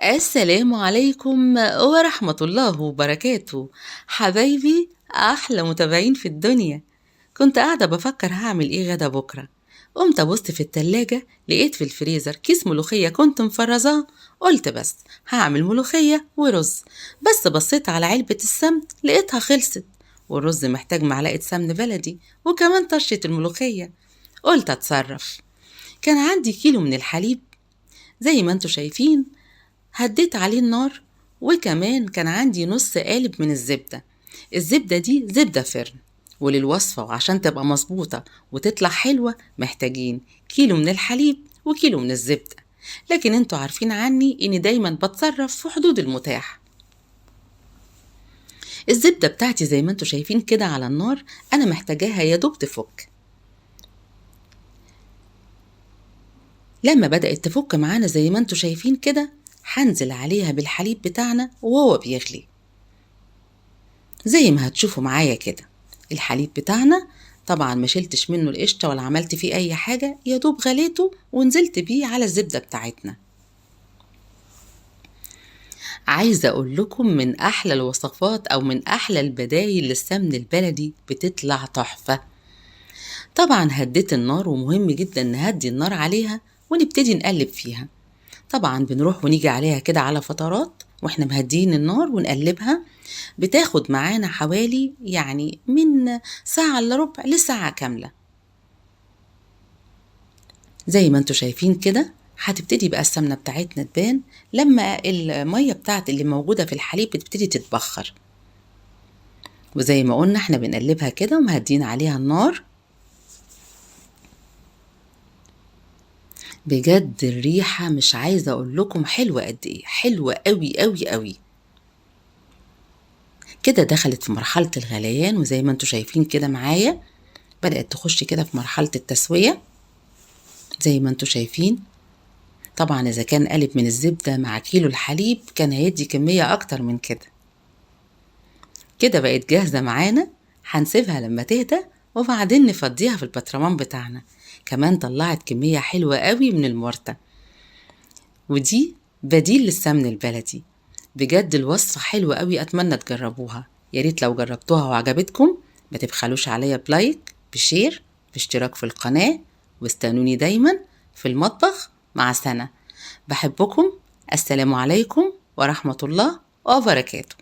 السلام عليكم ورحمة الله وبركاته. حبايبي أحلى متابعين في الدنيا. كنت قاعدة بفكر هعمل إيه غدا بكرة. قمت أبص في التلاجة، لقيت في الفريزر كيس ملوخية كنت مفرزاه. قلت بس هعمل ملوخية ورز. بس بصيت على علبة السمن لقيتها خلصت، والرز محتاج معلقة سمن بلدي وكمان طشة الملوخية. قلت أتصرف. كان عندي كيلو من الحليب زي ما انتوا شايفين، هديت عليه النار. وكمان كان عندي نص قالب من الزبدة. الزبدة دي زبدة فرن، وللوصفة وعشان تبقى مظبوطة وتطلع حلوة محتاجين كيلو من الحليب وكيلو من الزبدة. لكن انتوا عارفين عني اني دايما بتصرف في حدود المتاح. الزبدة بتاعتي زي ما انتوا شايفين كده على النار، انا محتاجاها يا دوب تفك. لما بدأت تفك معانا زي ما انتوا شايفين كده، هنزل عليها بالحليب بتاعنا وهو بيغلي زي ما هتشوفوا معايا كده. الحليب بتاعنا طبعا ما شلتش منه القشطة ولا عملت فيه اي حاجة، يا دوب غليته ونزلت بيه على الزبدة بتاعتنا. عايزة اقول لكم من احلى الوصفات او من احلى البدايل للسمن البلدي، بتطلع تحفة. طبعا هديت النار، ومهم جدا نهدي النار عليها ونبتدي نقلب فيها. طبعا بنروح ونيجي عليها كده على فترات واحنا مهديين النار ونقلبها. بتاخد معانا حوالي من ساعة الا ربع لساعة كاملة. زي ما انتوا شايفين كده هتبتدي بقى السمنة بتاعتنا تبان لما المية بتاعت اللي موجودة في الحليب بتبتدي تتبخر. وزي ما قلنا احنا بنقلبها كده ومهدين عليها النار. بجد الريحة مش عايزة اقول لكم حلوة قد ايه، حلوة قوي قوي قوي. كده دخلت في مرحلة الغليان، وزي ما انتوا شايفين كده معايا بدأت تخش كده في مرحلة التسوية زي ما انتوا شايفين. طبعا اذا كان قالب من الزبدة مع كيلو الحليب كان هيدي كمية اكتر من كده. كده بقت جاهزة معانا. هنسيبها لما تهدى وبعدين نفضيها في البطرمان بتاعنا. كمان طلعت كمية حلوة قوي من المرتة، ودي بديل للسمن البلدي. بجد الوصفة حلوة قوي، اتمنى تجربوها. ياريت لو جربتوها وعجبتكم ما تبخلوش عليا بلايك بشير باشتراك في القناة، واستنوني دايما في المطبخ مع سنة. بحبكم. السلام عليكم ورحمة الله وبركاته.